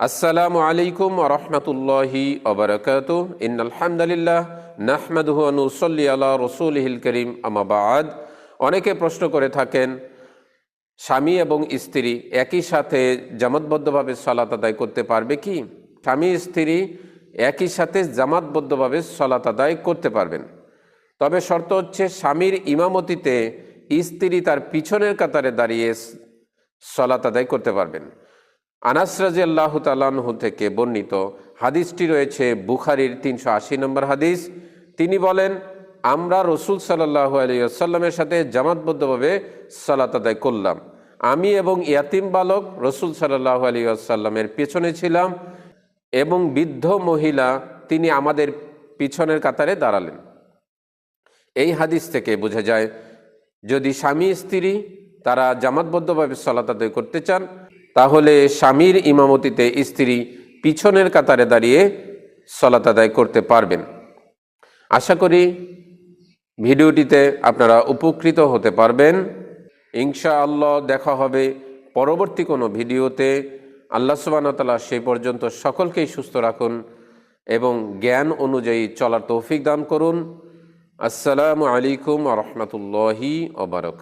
আসসালামু আলাইকুম ওয়া রাহমাতুল্লাহি ওয়া বারাকাতুহু ইন্নাল হামদালিল্লাহ নাহমাদুহু ওয়া নুসাল্লি আলা রাসূলিহিল কারীম আম্মা বা'দ। অনেকে প্রশ্ন করে থাকেন, স্বামী এবং স্ত্রী একই সাথে জামাতবদ্ধভাবে সালাত আদায় করতে পারবে কি? স্বামী স্ত্রী একই সাথে জামাতবদ্ধভাবে সালাত আদায় করতে পারবেন, তবে শর্ত হচ্ছে স্বামীর ইমামতিতে স্ত্রী তার পিছনের কাতারে দাঁড়িয়ে সালাত আদায় করতে পারবেন। আনাস রাদিয়াল্লাহু তাআলা আনহু থেকে বর্ণিত হাদিসটি রয়েছে বুখারীর 380 নম্বর হাদিস। তিনি বলেন, আমরা রাসূল সাল্লাল্লাহু আলাইহি ওয়াসাল্লামের সাথে জামাতবদ্ধভাবে সালাত আদায় করলাম। আমি এবং ইয়াতিম বালক রাসূল সাল্লাল্লাহু আলাইহি ওয়াসাল্লামের পেছনে ছিলাম এবং বৃদ্ধ মহিলা তিনি আমাদের পিছনের কাতারে দাঁড়ালেন। এই হাদিস থেকে বোঝা যায়, যদি স্বামী স্ত্রী তারা জামাতবদ্ধভাবে সালাত আদায় করতে চান, তাহলে স্বামীর ইমামতিতে স্ত্রী পিছনের কাতারে দাঁড়িয়ে সালাত আদায় করতে পারবেন। আশা করি ভিডিওটিতে আপনারা উপকৃত হতে পারবেন। ইনশাআল্লাহ দেখা হবে পরবর্তী কোনো ভিডিওতে। আল্লাহ সুবহানাহু ওয়া তাআলা সেই পর্যন্ত সকলকেই সুস্থ রাখুন এবং জ্ঞান অনুযায়ী চলার তৌফিক দান করুন। আসসালামু আলাইকুম ওয়া রাহমাতুল্লাহি ওয়া বারাকাতুহু।